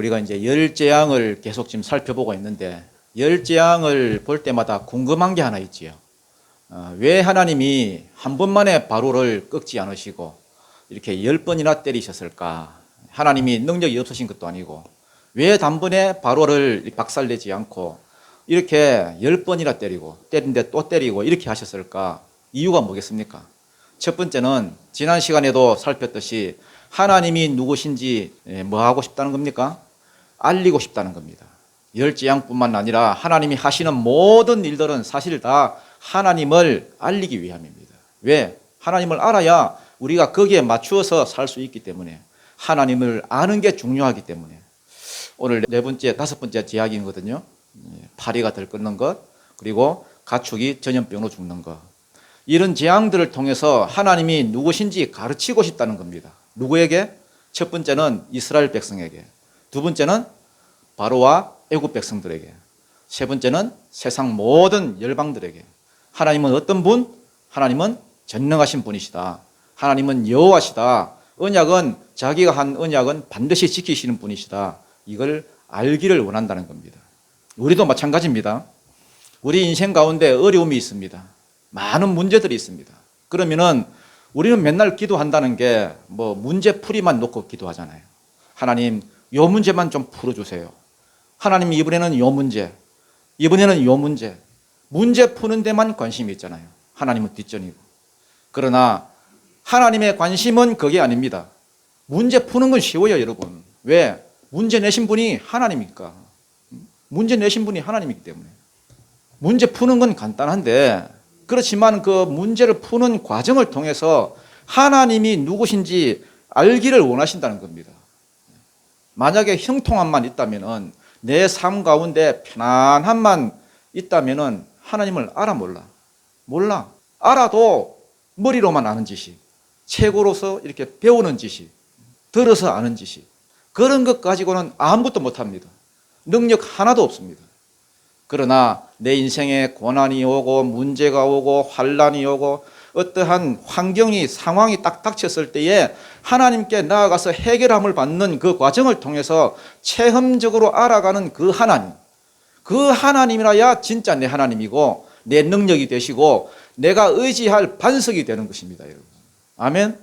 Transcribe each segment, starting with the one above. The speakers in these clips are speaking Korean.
우리가 이제 열 재앙을 계속 지금 살펴보고 있는데, 열 재앙을 볼 때마다 궁금한 게 하나 있지요. 왜 하나님이 한 번만에 바로를 꺾지 않으시고 이렇게 10번이나 때리셨을까? 하나님이 능력이 없으신 것도 아니고 왜 단번에 바로를 박살내지 않고 이렇게 10번이나 때리고 때린데 또 때리고 이렇게 하셨을까? 이유가 뭐겠습니까? 첫 번째는 지난 시간에도 살폈듯이 하나님이 누구신지 뭐 하고 싶다는 겁니까? 알리고 싶다는 겁니다. 열 재앙뿐만 아니라 하나님이 하시는 모든 일들은 사실 다 하나님을 알리기 위함입니다. 왜? 하나님을 알아야 우리가 거기에 맞추어서 살 수 있기 때문에, 하나님을 아는 게 중요하기 때문에. 오늘 네 번째, 다섯 번째 제약이거든요. 파리가 들끓는 것, 그리고 가축이 전염병으로 죽는 것. 이런 재앙들을 통해서 하나님이 누구신지 가르치고 싶다는 겁니다. 누구에게? 첫 번째는 이스라엘 백성에게, 두 번째는 바로와 애굽 백성들에게, 세 번째는 세상 모든 열방들에게. 하나님은 어떤 분? 하나님은 전능하신 분이시다. 하나님은 여호와시다. 언약은, 자기가 한 언약은 반드시 지키시는 분이시다. 이걸 알기를 원한다는 겁니다. 우리도 마찬가지입니다. 우리 인생 가운데 어려움이 있습니다. 많은 문제들이 있습니다. 그러면은 우리는 맨날 기도한다는 게 뭐 문제풀이만 놓고 기도하잖아요. 하나님, 요 문제만 좀 풀어주세요. 하나님, 이번에는 요 문제, 이번에는 요 문제. 문제 푸는 데만 관심이 있잖아요. 하나님은 뒷전이고. 그러나 하나님의 관심은 그게 아닙니다. 문제 푸는 건 쉬워요, 여러분. 왜? 문제 내신 분이 하나님이니까. 문제 내신 분이 하나님이기 때문에. 문제 푸는 건 간단한데, 그렇지만 그 문제를 푸는 과정을 통해서 하나님이 누구신지 알기를 원하신다는 겁니다. 만약에 형통함만 있다면은, 내 삶 가운데 편안함만 있다면은 하나님을 알아 몰라? 몰라. 알아도 머리로만 아는 지식, 책으로서 이렇게 배우는 지식, 들어서 아는 지식, 그런 것 가지고는 아무것도 못합니다. 능력 하나도 없습니다. 그러나 내 인생에 고난이 오고 문제가 오고 환난이 오고 어떠한 환경이, 상황이 딱 닥쳤을 때에 하나님께 나아가서 해결함을 받는 그 과정을 통해서 체험적으로 알아가는 그 하나님, 그 하나님이라야 진짜 내 하나님이고 내 능력이 되시고 내가 의지할 반석이 되는 것입니다, 여러분. 아멘.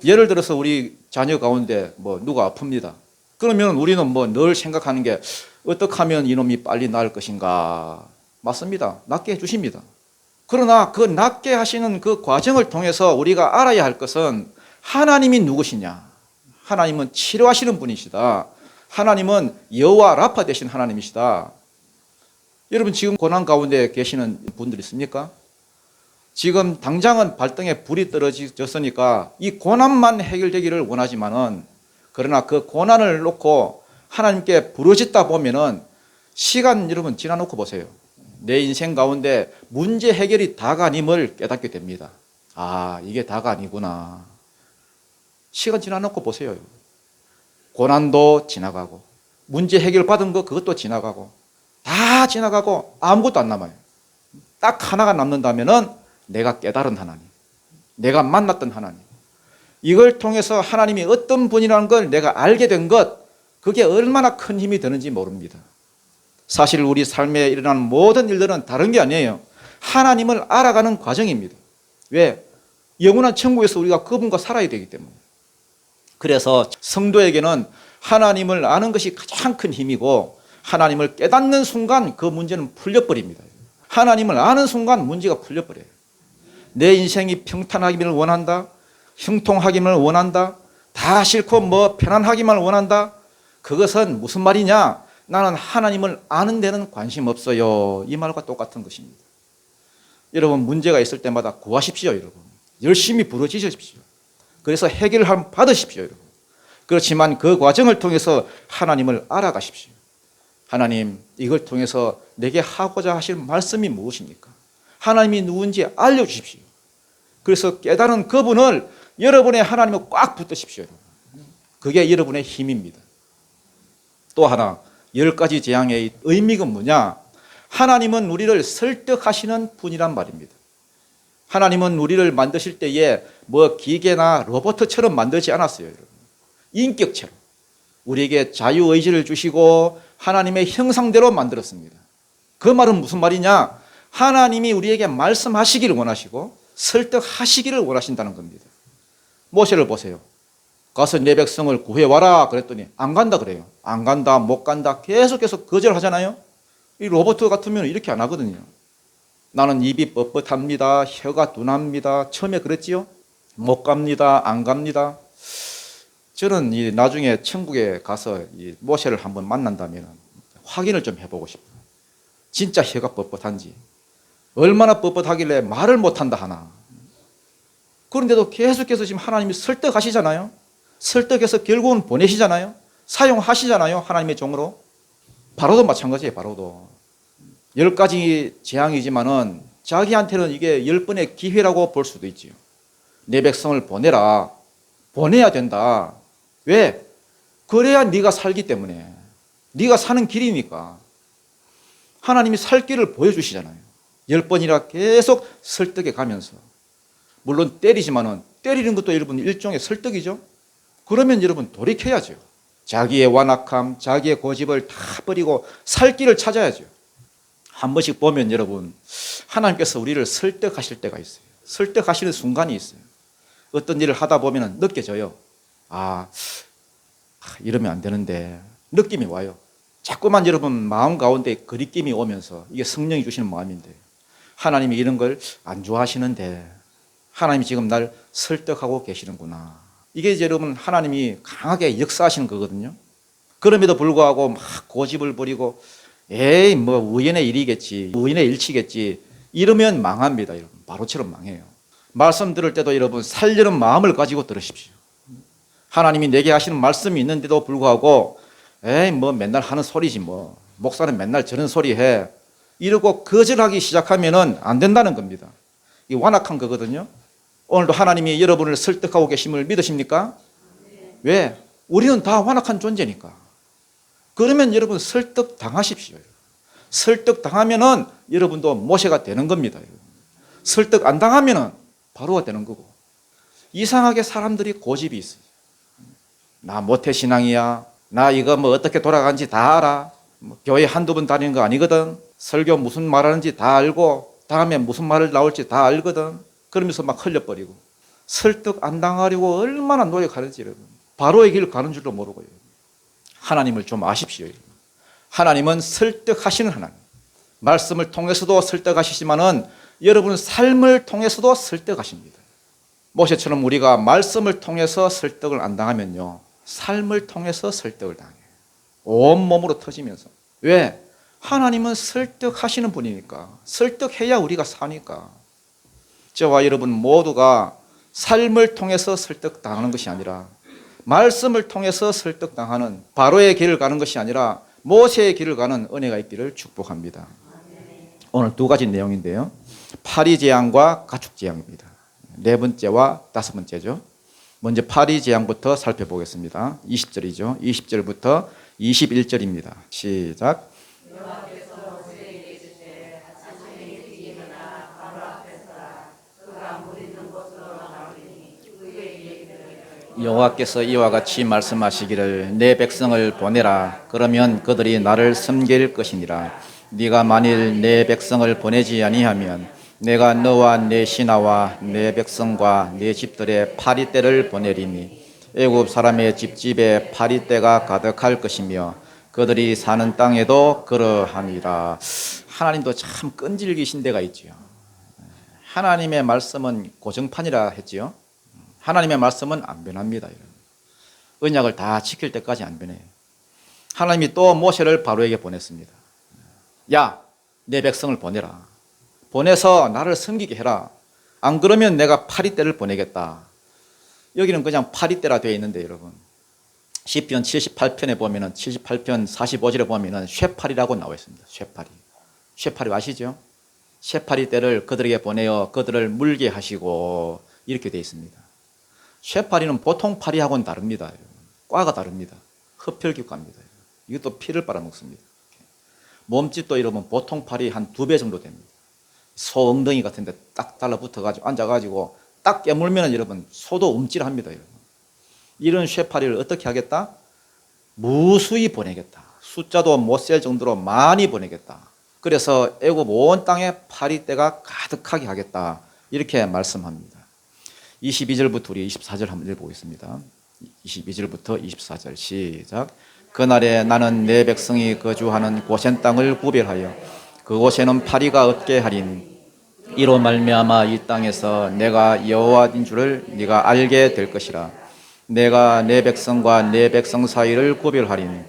예를 들어서 우리 자녀 가운데 뭐 누가 아픕니다. 그러면 우리는 뭐 늘 생각하는 게 어떻게 하면 이놈이 빨리 나을 것인가. 맞습니다. 낫게 해주십니다. 그러나 그 낫게 하시는 그 과정을 통해서 우리가 알아야 할 것은 하나님이 누구시냐. 하나님은 치료하시는 분이시다. 하나님은 여호와 라파 되신 하나님이시다. 여러분, 지금 고난 가운데 계시는 분들 있습니까? 지금 당장은 발등에 불이 떨어졌으니까 이 고난만 해결되기를 원하지만은, 그러나 그 고난을 놓고 하나님께 부르짖다 보면은 시간 여러분 지나놓고 보세요. 내 인생 가운데 문제 해결이 다가 아님을 깨닫게 됩니다. 아, 이게 다가 아니구나. 시간 지나놓고 보세요. 고난도 지나가고 문제 해결 받은 거 그것도 지나가고 다 지나가고 아무것도 안 남아요. 딱 하나가 남는다면은 내가 깨달은 하나님, 내가 만났던 하나님, 이걸 통해서 하나님이 어떤 분이라는 걸 내가 알게 된 것, 그게 얼마나 큰 힘이 되는지 모릅니다. 사실 우리 삶에 일어나는 모든 일들은 다른 게 아니에요. 하나님을 알아가는 과정입니다. 왜? 영원한 천국에서 우리가 그분과 살아야 되기 때문에. 그래서 성도에게는 하나님을 아는 것이 가장 큰 힘이고, 하나님을 깨닫는 순간 그 문제는 풀려버립니다. 하나님을 아는 순간 문제가 풀려버려요. 내 인생이 평탄하기를 원한다, 형통하기를 원한다, 다 싫고 뭐 편안하기만 원한다. 그것은 무슨 말이냐? 나는 하나님을 아는 데는 관심 없어요. 이 말과 똑같은 것입니다. 여러분, 문제가 있을 때마다 구하십시오. 여러분, 열심히 부르짖으십시오. 그래서 해결을 받으십시오. 여러분. 그렇지만 그 과정을 통해서 하나님을 알아가십시오. 하나님, 이걸 통해서 내게 하고자 하실 말씀이 무엇입니까? 하나님이 누군지 알려주십시오. 그래서 깨달은 그분을 여러분의 하나님을 꽉 붙드십시오. 그게 여러분의 힘입니다. 또 하나, 10가지 재앙의 의미가 뭐냐? 하나님은 우리를 설득하시는 분이란 말입니다. 하나님은 우리를 만드실 때에 뭐 기계나 로봇처럼 만들지 않았어요. 여러분. 인격체로. 우리에게 자유의지를 주시고 하나님의 형상대로 만들었습니다. 그 말은 무슨 말이냐? 하나님이 우리에게 말씀하시기를 원하시고 설득하시기를 원하신다는 겁니다. 모세를 보세요. 가서 내 백성을 구해와라 그랬더니 안 간다 그래요. 안 간다, 못 간다 계속해서 거절하잖아요. 이 로봇 같으면 이렇게 안 하거든요. 나는 입이 뻣뻣합니다. 혀가 둔합니다. 처음에 그랬지요. 못 갑니다. 안 갑니다. 저는 나중에 천국에 가서 이 모세를 한번 만난다면 확인을 좀 해보고 싶어요. 진짜 혀가 뻣뻣한지, 얼마나 뻣뻣하길래 말을 못한다 하나. 그런데도 계속해서 지금 하나님이 설득하시잖아요. 설득해서 결국은 보내시잖아요. 사용하시잖아요. 하나님의 종으로. 바로도 마찬가지예요. 바로도 10가지 재앙이지만은 자기한테는 이게 10번의 기회라고 볼 수도 있지요. 내 백성을 보내라. 보내야 된다. 왜? 그래야 네가 살기 때문에. 네가 사는 길이니까. 하나님이 살 길을 보여주시잖아요. 10번이라 계속 설득해 가면서. 물론 때리지만은 때리는 것도 여러분 일종의 설득이죠. 그러면 여러분 돌이켜야죠. 자기의 완악함, 자기의 고집을 다 버리고 살 길을 찾아야죠. 한 번씩 보면 여러분 하나님께서 우리를 설득하실 때가 있어요. 설득하시는 순간이 있어요. 어떤 일을 하다 보면 느껴져요. 이러면 안 되는데 느낌이 와요. 자꾸만 여러분 마음 가운데 그리낌이 오면서 이게 성령이 주시는 마음인데 하나님이 이런 걸 안 좋아하시는데 하나님이 지금 날 설득하고 계시는구나. 이게 이제 여러분 하나님이 강하게 역사하시는 거거든요. 그럼에도 불구하고 막 고집을 부리고 에이 뭐 우연의 일이겠지, 우연의 일치겠지 이러면 망합니다. 여러분 바로처럼 망해요. 말씀 들을 때도 여러분 살려는 마음을 가지고 들으십시오. 하나님이 내게 하시는 말씀이 있는데도 불구하고 에이 뭐 맨날 하는 소리지 뭐 목사는 맨날 저런 소리 해 이러고 거절하기 시작하면은 안 된다는 겁니다. 이 완악한 거거든요. 오늘도 하나님이 여러분을 설득하고 계심을 믿으십니까? 왜? 우리는 다 완악한 존재니까. 그러면 여러분 설득 당하십시오. 설득 당하면은 여러분도 모세가 되는 겁니다. 설득 안 당하면은 바로가 되는 거고. 이상하게 사람들이 고집이 있어요. 나 모태신앙이야. 나 이거 뭐 어떻게 돌아가는지 다 알아. 교회 한두 번 다니는 거 아니거든. 설교 무슨 말하는지 다 알고 다음에 무슨 말을 나올지 다 알거든. 그러면서 막 흘려버리고 설득 안 당하려고 얼마나 노력하는지 여러분 바로의 길 가는 줄도 모르고요. 하나님을 좀 아십시오. 하나님은 설득하시는 하나님. 말씀을 통해서도 설득하시지만은 여러분 삶을 통해서도 설득하십니다. 모세처럼 우리가 말씀을 통해서 설득을 안 당하면요 삶을 통해서 설득을 당해요. 온몸으로 터지면서. 왜? 하나님은 설득하시는 분이니까. 설득해야 우리가 사니까. 저와 여러분 모두가 삶을 통해서 설득당하는 것이 아니라 말씀을 통해서 설득당하는 바로의 길을 가는 것이 아니라 모세의 길을 가는 은혜가 있기를 축복합니다. 오늘 2가지 내용인데요. 파리재앙과 가축재앙입니다. 4번째와 5번째죠. 먼저 파리재앙부터 살펴보겠습니다. 20절이죠. 20절부터 21절입니다. 시작. 여호와께서 이와 같이 말씀하시기를 내 백성을 보내라. 그러면 그들이 나를 섬길 것이니라. 네가 만일 내 백성을 보내지 아니하면 내가 너와 내 신하와 내 백성과 내 집들의 파리떼를 보내리니 애굽 사람의 집집에 파리떼가 가득할 것이며 그들이 사는 땅에도 그러하니라. 하나님도 참 끈질기신 데가 있지요. 하나님의 말씀은 고정판이라 했지요. 하나님의 말씀은 안 변합니다. 언약을 다 지킬 때까지 안 변해요. 하나님이 또 모세를 바로에게 보냈습니다. 야, 내 백성을 보내라. 보내서 나를 섬기게 해라. 안 그러면 내가 파리떼를 보내겠다. 여기는 그냥 파리떼라 되어 있는데 여러분 시편 78편에 보면은 78편 45절에 보면은 쇠파리라고 나와 있습니다. 쇠파리. 쇠파리 아시죠? 쇠파리떼를 그들에게 보내어 그들을 물게 하시고 이렇게 되어 있습니다. 쇠파리는 보통 파리하고는 다릅니다. 과가 다릅니다. 흡혈귀과입니다. 이것도 피를 빨아먹습니다. 몸집도 여러분 보통 파리 한 2배 정도 됩니다. 소 엉덩이 같은 데 딱 달라붙어가지고 앉아가지고 딱 깨물면 여러분 소도 움찔합니다. 여러분. 이런 쇠파리를 어떻게 하겠다? 무수히 보내겠다. 숫자도 못 셀 정도로 많이 보내겠다. 그래서 애굽 온 땅에 파리떼가 가득하게 하겠다. 이렇게 말씀합니다. 22절부터 우리 24절 한번 읽어보겠습니다. 22절부터 24절 시작. 그날에 나는 내 백성이 거주하는 고센 땅을 구별하여 그곳에는 파리가 없게 하리니 이로 말미암아 이 땅에서 내가 여호와인 줄을 네가 알게 될 것이라. 내가 내 백성과 내 백성 사이를 구별하리니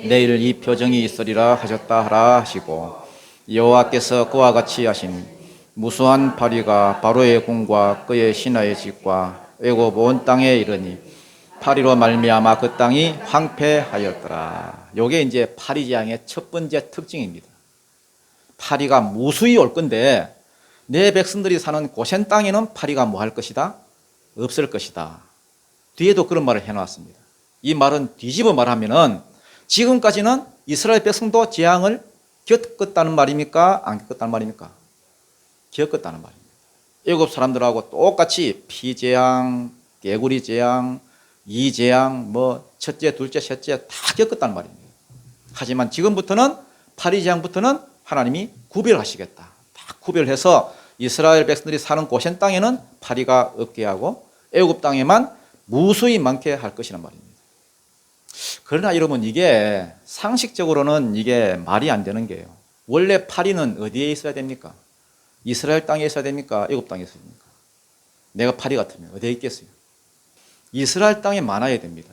내일 이 표정이 있으리라 하셨다 하라 하시고 여호와께서 그와 같이 하시니 무수한 파리가 바로의 궁과 그의 신하의 집과 애굽 온 땅에 이르니 파리로 말미암아 그 땅이 황폐하였더라. 요게 이제 파리 재앙의 첫 번째 특징입니다. 파리가 무수히 올 건데 내 백성들이 사는 고센 땅에는 파리가 뭐 할 것이다? 없을 것이다. 뒤에도 그런 말을 해놨습니다. 이 말은 뒤집어 말하면은 지금까지는 이스라엘 백성도 재앙을 겪었다는 말입니까? 안 겪었다는 말입니까? 겪었다는 말입니다. 애굽 사람들하고 똑같이 피재앙, 개구리 재앙, 이재앙, 뭐 첫째, 둘째, 셋째 다 겪었다는 말입니다. 하지만 지금부터는 파리 재앙부터는 하나님이 구별하시겠다. 다 구별해서 이스라엘 백성들이 사는 고센 땅에는 파리가 없게 하고 애굽 땅에만 무수히 많게 할 것이란 말입니다. 그러나 여러분 이게 상식적으로는 이게 말이 안 되는 게요. 원래 파리는 어디에 있어야 됩니까? 이스라엘 땅에 있어야 됩니까? 애굽 땅에 있어야 됩니까? 내가 파리 같으면 어디에 있겠어요? 이스라엘 땅에 많아야 됩니다.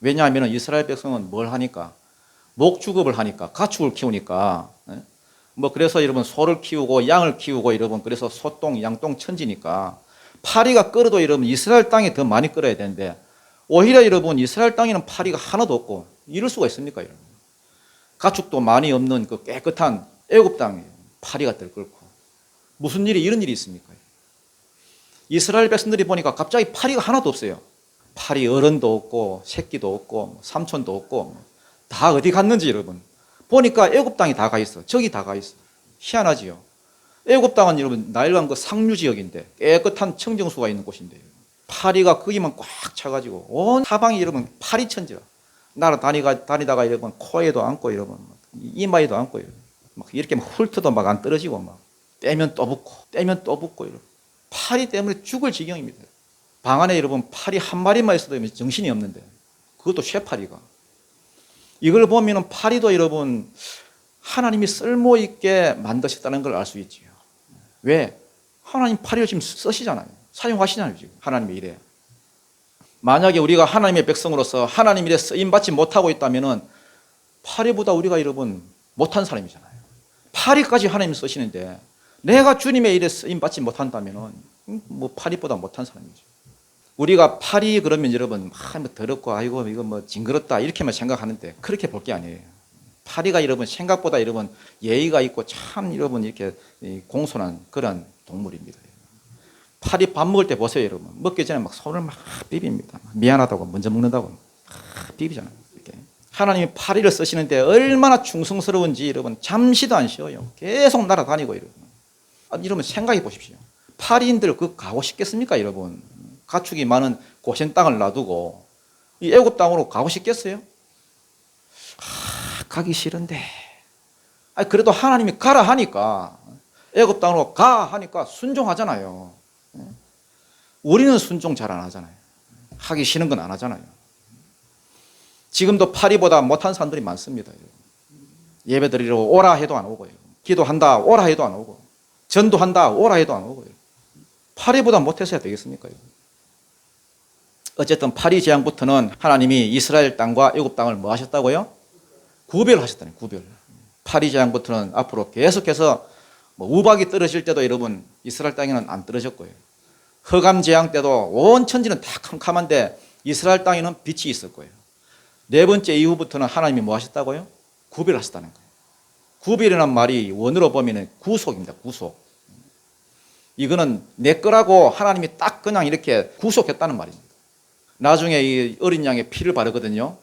왜냐하면 이스라엘 백성은 뭘 하니까? 목축업을 하니까, 가축을 키우니까. 뭐 그래서 여러분 소를 키우고 양을 키우고 여러분 그래서 소똥, 양똥 천지니까 파리가 끓어도 여러분 이스라엘 땅에 더 많이 끓어야 되는데 오히려 여러분 이스라엘 땅에는 파리가 하나도 없고 이럴 수가 있습니까? 여러분? 가축도 많이 없는 그 깨끗한 애굽 땅에 파리가 들끓고 무슨 일이 이런 일이 있습니까? 이스라엘 백성들이 보니까 갑자기 파리가 하나도 없어요. 파리 어른도 없고 새끼도 없고 삼촌도 없고 다 어디 갔는지 여러분 보니까 애굽 땅이 다 가 있어. 저기 다 가 있어. 희한하지요. 애굽 땅은 여러분 나일강 그 상류 지역인데 깨끗한 청정수가 있는 곳인데 파리가 거기만 꽉 차가지고 온 사방이 여러분 파리 천지라. 다니다가 여러분 코에도 앉고 여러분 이마에도 앉고 여러분 막 이렇게 막 훑어도 막 안 떨어지고 막 떼면 또 붙고 여러분 파리 때문에 죽을 지경입니다. 방 안에 여러분 파리 한 마리만 있어도 정신이 없는데 그것도 쇠파리가. 이걸 보면 파리도 여러분 하나님이 쓸모있게 만드셨다는 걸 알 수 있지요. 왜? 하나님 파리를 지금 쓰시잖아요. 사용하시잖아요. 지금 하나님의 일에. 만약에 우리가 하나님의 백성으로서 하나님 일에 쓰임받지 못하고 있다면 파리보다 우리가 여러분 못한 사람이잖아요. 파리까지 하나님 쓰시는데 내가 주님의 일에 쓰임받지 못한다면 뭐 파리보다 못한 사람이죠. 우리가 파리 그러면 여러분 뭐 더럽고 아이고 이거 뭐 징그럽다 이렇게만 생각하는데 그렇게 볼 게 아니에요. 파리가 여러분 생각보다 여러분 예의가 있고 참 여러분 이렇게 공손한 그런 동물입니다. 파리 밥 먹을 때 보세요 여러분. 먹기 전에 막 손을 막 비빕니다. 미안하다고 먼저 먹는다고 막 비비잖아요. 이렇게. 하나님이 파리를 쓰시는데 얼마나 충성스러운지 여러분 잠시도 안 쉬어요. 계속 날아다니고 여러분 생각해 보십시오. 파리인들 그 가고 싶겠습니까 여러분? 가축이 많은 고센 땅을 놔두고 이 애굽 땅으로 가고 싶겠어요? 가기 싫은데. 그래도 하나님이 가라 하니까 애굽 땅으로 가 하니까 순종하잖아요. 우리는 순종 잘 안 하잖아요. 하기 싫은 건 안 하잖아요. 지금도 파리보다 못한 사람들이 많습니다. 예배 드리러 오라 해도 안 오고요. 기도한다 오라 해도 안 오고 전도한다 오라 해도 안 오고요. 파리보다 못해서야 되겠습니까? 어쨌든 파리 재앙부터는 하나님이 이스라엘 땅과 애굽 땅을 뭐 하셨다고요? 구별하셨다는 구별. 파리 재앙부터는 앞으로 계속해서 뭐 우박이 떨어질 때도 여러분 이스라엘 땅에는 안 떨어졌고요. 흑암 재앙 때도 온 천지는 다 캄캄한데 이스라엘 땅에는 빛이 있을 거예요. 네 번째 이후부터는 하나님이 뭐 하셨다고요? 구별하셨다는 거예요. 구별이라는 말이 원어로 보면 구속입니다. 구속. 이거는 내 거라고 하나님이 딱 그냥 이렇게 구속했다는 말입니다. 나중에 이 어린 양의 피를 바르거든요.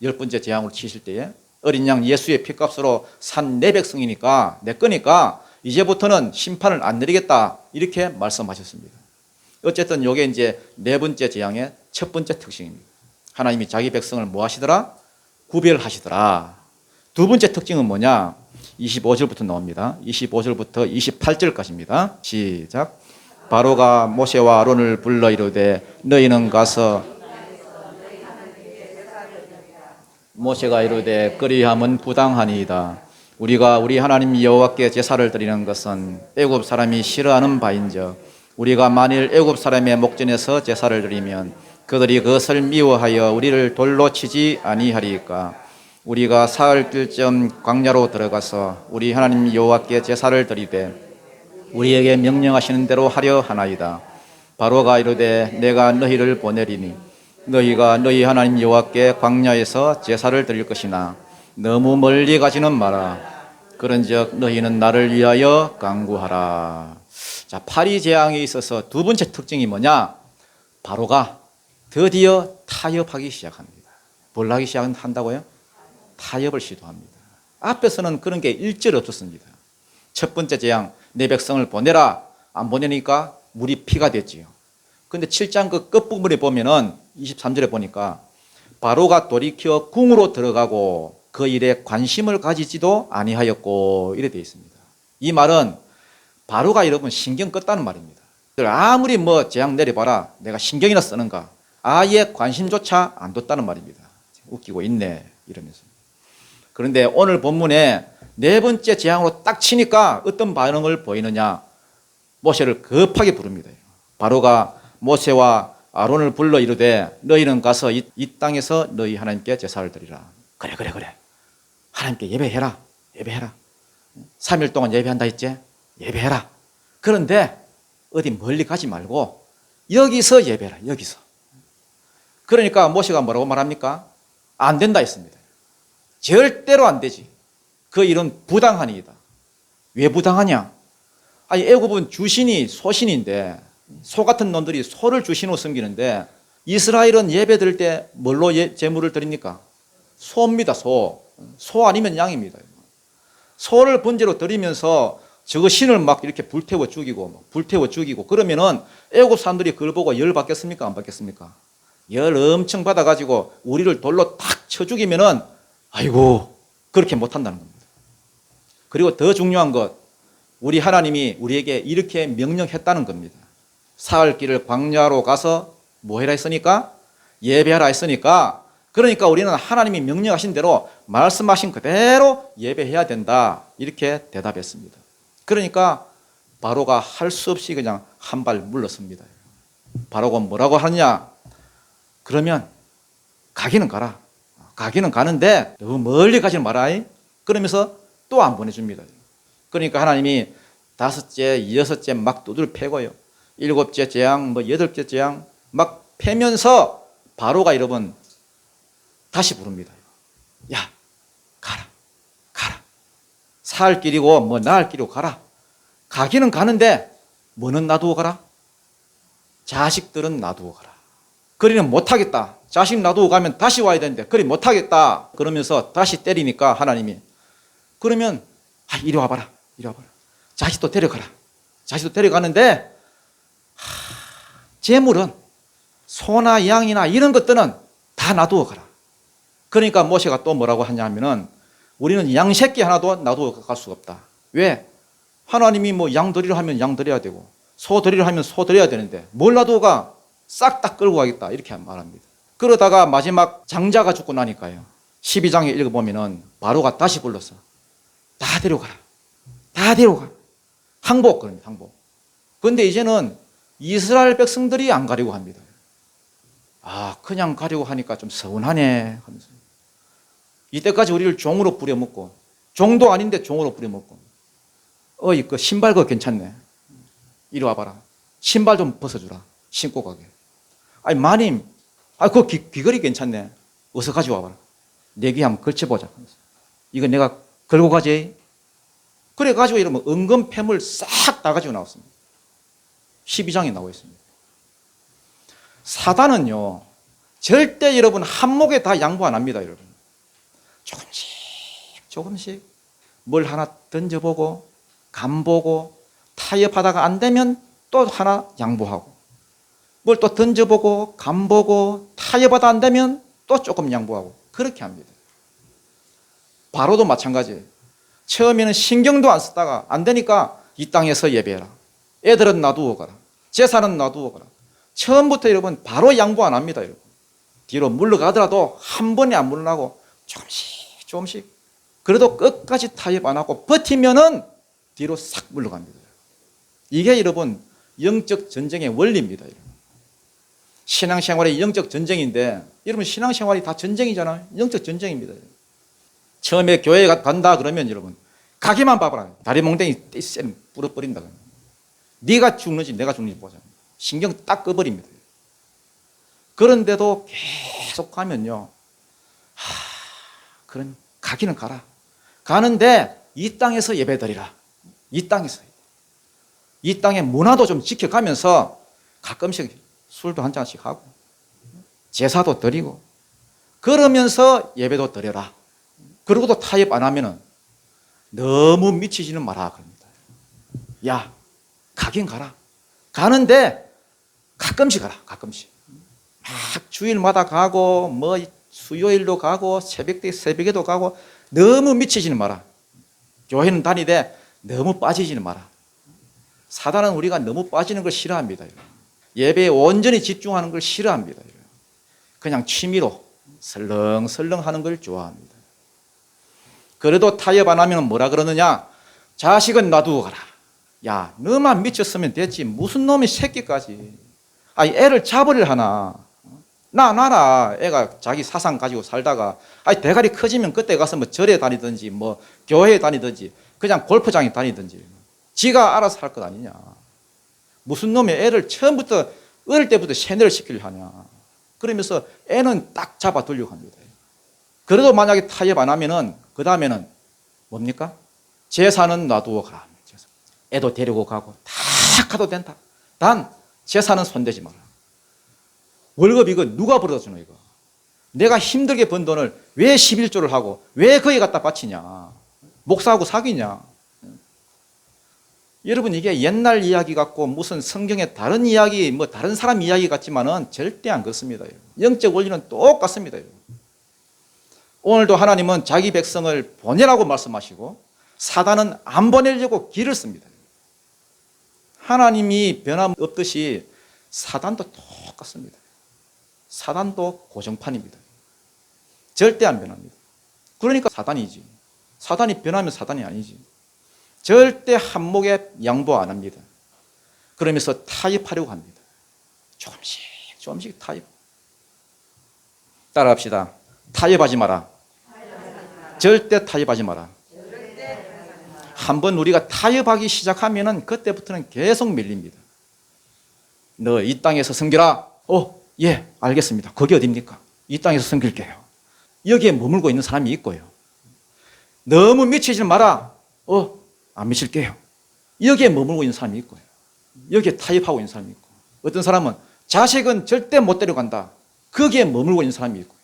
10번째 재앙으로 치실 때에 어린 양 예수의 피값으로 산 내 백성이니까 내 거니까 이제부터는 심판을 안 내리겠다 이렇게 말씀하셨습니다. 어쨌든 이게 이제 네 번째 재앙의 첫 번째 특징입니다. 하나님이 자기 백성을 뭐 하시더라? 구별하시더라. 두 번째 특징은 뭐냐? 25절부터 나옵니다. 25절부터 28절까지입니다. 시작. 바로가 모세와 아론을 불러 이르되 너희는 가서 모세가 이르되 그리함은 부당하니이다. 우리가 우리 하나님 여호와께 제사를 드리는 것은 애굽 사람이 싫어하는 바인즉 우리가 만일 애굽 사람의 목전에서 제사를 드리면 그들이 그것을 미워하여 우리를 돌로 치지 아니하리까. 우리가 사흘 길쯤 광야로 들어가서 우리 하나님 여호와께 제사를 드리되 우리에게 명령하시는 대로 하려 하나이다. 바로가 이르되 내가 너희를 보내리니 너희가 너희 하나님 여호와께 광야에서 제사를 드릴 것이나 너무 멀리 가지는 마라. 그런즉 너희는 나를 위하여 간구하라. 자, 파리 재앙에 있어서 두 번째 특징이 뭐냐? 바로가 드디어 타협하기 시작합니다. 뭘 하기 시작한다고요? 타협을 시도합니다. 앞에서는 그런 게 일절 없었습니다. 첫 번째 재앙, 내 백성을 보내라. 안 보내니까 물이 피가 됐지요. 근데 7장 그 끝부분에 보면은 23절에 보니까 바로가 돌이켜 궁으로 들어가고 그 일에 관심을 가지지도 아니하였고 이래 되어 있습니다. 이 말은 바로가 여러분 신경 껐다는 말입니다. 아무리 뭐 재앙 내려봐라 내가 신경이나 쓰는가, 아예 관심조차 안 뒀다는 말입니다. 웃기고 있네 이러면서. 그런데 오늘 본문에 네 번째 재앙으로 딱 치니까 어떤 반응을 보이느냐? 모세를 급하게 부릅니다. 바로가 모세와 아론을 불러 이르되 너희는 가서 이 땅에서 너희 하나님께 제사를 드리라. 그래 하나님께 예배해라. 3일 동안 예배한다 했지? 예배해라. 그런데 어디 멀리 가지 말고 여기서 예배해라. 여기서. 그러니까 모세가 뭐라고 말합니까? 안 된다 했습니다. 절대로 안 되지. 그 일은 부당하니이다. 왜 부당하냐? 아니 애굽은 주신이 소신인데 소 같은 놈들이 소를 주신으로 섬기는데 이스라엘은 예배 드릴 때 뭘로 제물을 드립니까? 소입니다. 소 아니면 양입니다. 소를 번제로 드리면서 저거 신을 막 이렇게 불태워 죽이고 그러면은 애굽 사람들이 그걸 보고 열 받겠습니까? 안 받겠습니까? 열 엄청 받아가지고 우리를 돌로 탁 쳐 죽이면은 아이고 그렇게 못한다는 겁니다. 그리고 더 중요한 것, 우리 하나님이 우리에게 이렇게 명령했다는 겁니다. 사흘 길을 광야로 가서 뭐 해라 했으니까? 예배하라 했으니까, 그러니까 우리는 하나님이 명령하신 대로 말씀하신 그대로 예배해야 된다 이렇게 대답했습니다. 그러니까 바로가 할 수 없이 그냥 한 발 물러섭니다. 바로가 뭐라고 하느냐? 그러면 가기는 가라. 가기는 가는데 너무 멀리 가지는 마라. 그러면서 또 안 보내줍니다. 그러니까 하나님이 다섯째, 여섯째 막 두들 패고요. 일곱째 재앙, 여덟째 재앙 막 패면서 바로가 여러분 다시 부릅니다. 야, 가라. 살 길이고 나을 길이고 가라. 가기는 가는데 뭐는 놔두고 가라? 자식들은 놔두고 가라. 그리는 못하겠다. 자식 놔두고 가면 다시 와야 되는데 그리 못하겠다. 그러면서 다시 때리니까 하나님이 그러면 이리 와봐라. 자식도 데려가라. 자식도 데려가는데 재물은 소나 양이나 이런 것들은 다 놔두고 가라. 그러니까 모세가 또 뭐라고 하냐면은 우리는 양 새끼 하나도 놔두고 갈 수가 없다. 왜? 하나님이 양 드리려 하면 양 드려야 되고 소 드리려 하면 소 드려야 되는데 뭘 놔두고 가? 싹 다 끌고 가겠다 이렇게 말합니다. 그러다가 마지막 장자가 죽고 나니까요. 12장에 읽어보면은 바로가 다시 불러서 다 데려가라. 항복. 그런데 이제는 이스라엘 백성들이 안 가려고 합니다. 그냥 가려고 하니까 좀 서운하네 하면서. 이때까지 우리를 종으로 부려먹고 종도 아닌데 종으로 부려먹고 그 신발 그거 괜찮네. 이리 와봐라. 신발 좀 벗어주라. 신고 가게. 마님 그 귀걸이 괜찮네. 어서 가져와봐라. 내 귀에 한번 걸쳐보자. 이거 내가 걸고 가지. 그래가지고 이러면 은금 폐물 싹 다 가지고 나왔습니다. 12장에 나와 있습니다. 사단은요 절대 여러분 한목에 다 양보 안 합니다. 여러분 조금씩 뭘 하나 던져보고 간보고 타협하다가 안 되면 또 하나 양보하고 뭘 또 던져보고 간보고 타협하다 안 되면 또 조금 양보하고 그렇게 합니다. 바로도 마찬가지예요. 처음에는 신경도 안 쓰다가 안 되니까 이 땅에서 예배해라. 애들은 놔두어 가라. 재산은 놔두어 가라. 처음부터 여러분 바로 양보 안 합니다. 여러분. 뒤로 물러가더라도 한 번에 안 물러나고 조금씩 조금씩 그래도 끝까지 타협 안 하고 버티면은 뒤로 싹 물러갑니다. 이게 여러분 영적 전쟁의 원리입니다. 여러분. 신앙생활이 영적 전쟁인데 여러분 신앙생활이 다 전쟁이잖아요. 영적 전쟁입니다. 여러분. 처음에 교회 간다 그러면 여러분 가기만 봐봐라. 다리 몽댕이 떼 부러버린다. 네가 죽는지 내가 죽는지 보자. 신경 딱 꺼버립니다. 그런데도 계속 가면요. 그럼 가기는 가라. 가는데 이 땅에서 예배드리라. 이 땅에서. 이 땅의 문화도 좀 지켜가면서 가끔씩 술도 한 잔씩 하고 제사도 드리고 그러면서 예배도 드려라. 그러고도 타협 안 하면은 너무 미치지는 마라 그럽니다. 야, 가긴 가라. 가는데 가끔씩 가라. 가끔씩. 막 주일마다 가고 뭐 수요일도 가고 새벽에도 가고 너무 미치지는 마라. 교회는 다니되 너무 빠지지는 마라. 사단은 우리가 너무 빠지는 걸 싫어합니다. 예배에 온전히 집중하는 걸 싫어합니다. 그냥 취미로 설렁설렁 하는 걸 좋아합니다. 그래도 타협 안 하면 뭐라 그러느냐? 자식은 놔두고 가라. 야, 너만 미쳤으면 됐지. 무슨 놈이 새끼까지. 아니, 애를 잡으려 하나. 놔라. 애가 자기 사상 가지고 살다가, 아니, 대가리 커지면 그때 가서 뭐 절에 다니든지, 뭐 교회에 다니든지, 그냥 골프장에 다니든지. 지가 알아서 할 것 아니냐. 무슨 놈이 애를 처음부터, 어릴 때부터 세뇌를 시키려 하냐. 그러면서 애는 딱 잡아두려고 합니다. 그래도 만약에 타협 안 하면은, 그 다음에는 뭡니까? 재산은 놔두어 가라. 애도 데리고 가고 다 가도 된다. 단 재산은 손대지 마라. 월급 이거 누가 벌어주노 이거. 내가 힘들게 번 돈을 왜 11조를 하고 왜 거기 갖다 바치냐. 목사하고 사귀냐. 여러분 이게 옛날 이야기 같고 무슨 성경의 다른 이야기 뭐 다른 사람 이야기 같지만은 절대 안 그렇습니다. 영적 원리는 똑같습니다. 오늘도 하나님은 자기 백성을 보내라고 말씀하시고 사단은 안 보내려고 길을 씁니다. 하나님이 변함없듯이 사단도 똑같습니다. 사단도 고정판입니다. 절대 안 변합니다. 그러니까 사단이지. 사단이 변하면 사단이 아니지. 절대 한몫에 양보 안 합니다. 그러면서 타협하려고 합니다. 조금씩 조금씩 타협. 따라합시다. 타협하지 마라. 절대 타협하지 마라. 한번 우리가 타협하기 시작하면은 그때부터는 계속 밀립니다. 너 이 땅에서 섬기라. 예, 알겠습니다. 거기 어디입니까? 이 땅에서 섬길게요. 여기에 머물고 있는 사람이 있고요. 너무 미치지 마라. 안 미칠게요. 여기에 머물고 있는 사람이 있고요. 여기에 타협하고 있는 사람이 있고. 어떤 사람은 자식은 절대 못 데려간다. 거기에 머물고 있는 사람이 있고요.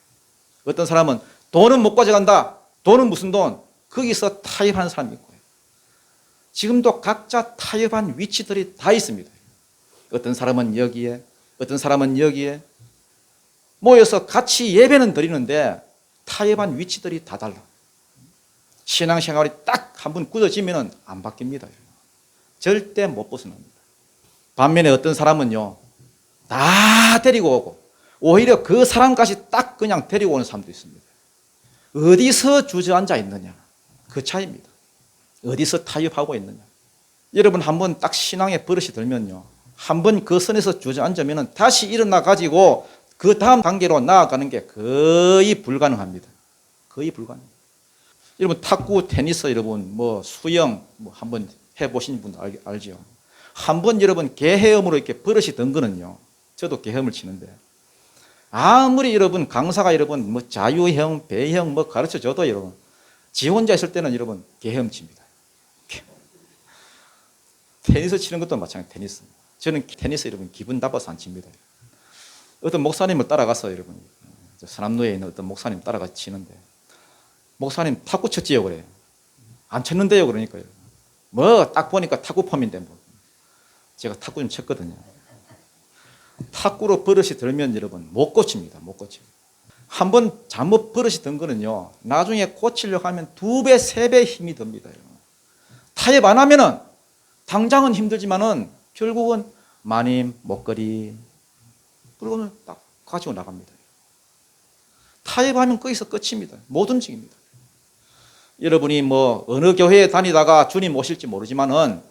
어떤 사람은 돈은 못 가져간다. 돈은 무슨 돈? 거기서 타협하는 사람이 있고요. 지금도 각자 타협한 위치들이 다 있습니다. 어떤 사람은 여기에, 어떤 사람은 여기에 모여서 같이 예배는 드리는데 타협한 위치들이 다 달라. 신앙생활이 딱 한 번 굳어지면 안 바뀝니다. 절대 못 벗어납니다. 반면에 어떤 사람은요, 다 데리고 오고 오히려 그 사람까지 딱 그냥 데리고 오는 사람도 있습니다. 어디서 주저앉아 있느냐, 그 차이입니다. 어디서 타협하고 있느냐. 여러분 한번 딱 신앙의 버릇이 들면요, 한번 그 선에서 주저앉으면 다시 일어나 가지고 그 다음 단계로 나아가는 게 거의 불가능합니다. 거의 불가능합니다. 여러분 탁구, 테니스, 여러분 뭐 수영 뭐 한번 해보신 분 알죠? 한번 여러분 개헤엄으로 이렇게 버릇이 든 거는요, 저도 개헤엄을 치는데 아무리 여러분 강사가 여러분 뭐 자유형, 배형 뭐 가르쳐 줘도 여러분 지 혼자 있을 때는 여러분 개헤엄 칩니다. 테니스 치는 것도 마찬가지. 테니스. 저는 테니스 여러분 기분 나빠서 안 칩니다. 어떤 목사님을 따라가서 여러분 서남로에 있는 어떤 목사님 따라가서 치는데 목사님 탁구 쳤지요 그래요. 안 쳤는데요 그러니까요. 뭐 딱 보니까 탁구 폼인데 뭐. 제가 탁구 좀 쳤거든요. 탁구로 버릇이 들면 여러분 못 고칩니다. 못 고쳐요. 한번 잘못 버릇이 든 거는요, 나중에 고치려고 하면 2배, 3배 힘이 듭니다. 타협 안 하면은 당장은 힘들지만은 결국은 마님, 목걸이, 그리고는 딱 가지고 나갑니다. 타협하면 거기서 끝입니다. 못 움직입니다. 여러분이 뭐 어느 교회에 다니다가 주님 오실지 모르지만은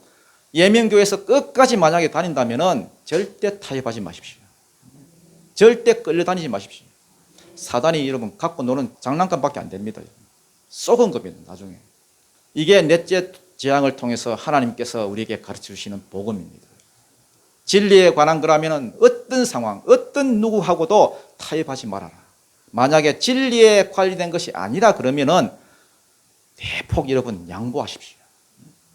예명교회에서 끝까지 만약에 다닌다면은 절대 타협하지 마십시오. 절대 끌려다니지 마십시오. 사단이 여러분 갖고 노는 장난감밖에 안 됩니다. 썩은 겁니다. 나중에. 이게 넷째 재앙을 통해서 하나님께서 우리에게 가르쳐 주시는 복음입니다. 진리에 관한 거라면 어떤 상황, 어떤 누구하고도 타협하지 말아라. 만약에 진리에 관련된 것이 아니라 그러면은 대폭 여러분 양보하십시오.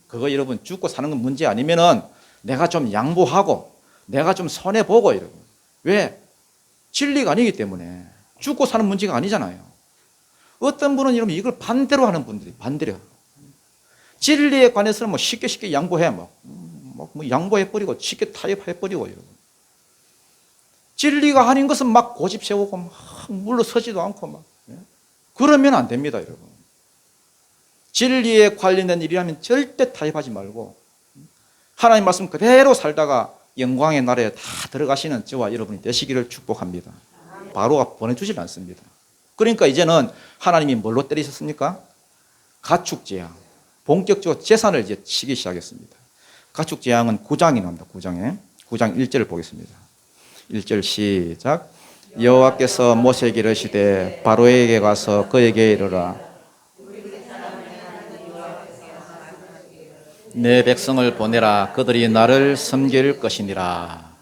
그거 여러분 죽고 사는 건 문제 아니면은 내가 좀 양보하고 내가 좀 손해보고 여러분. 왜? 진리가 아니기 때문에. 죽고 사는 문제가 아니잖아요. 어떤 분은 여러분 이걸 반대로 하는 분들이 반대로. 진리에 관해서는 뭐 쉽게 양보해. 뭐 양보해버리고 쉽게 타협해버리고 여러분. 진리가 아닌 것은 막 고집 세우고 막 물러서지도 않고 막. 그러면 안 됩니다, 여러분. 진리에 관련된 일이라면 절대 타협하지 말고 하나님 말씀 그대로 살다가 영광의 나라에 다 들어가시는 저와 여러분이 되시기를 축복합니다. 바로가 보내주질 않습니다. 그러니까 이제는 하나님이 뭘로 때리셨습니까? 가축재앙. 본격적으로 재산을 이제 치기 시작했습니다. 가축재앙은 9장이 나옵니다. 9장 1절을 보겠습니다. 1절 시작. 여호와께서 모세에게 이르시되 바로에게 가서 그에게 이르라. 내 백성을 보내라. 그들이 나를 섬길 것이니라.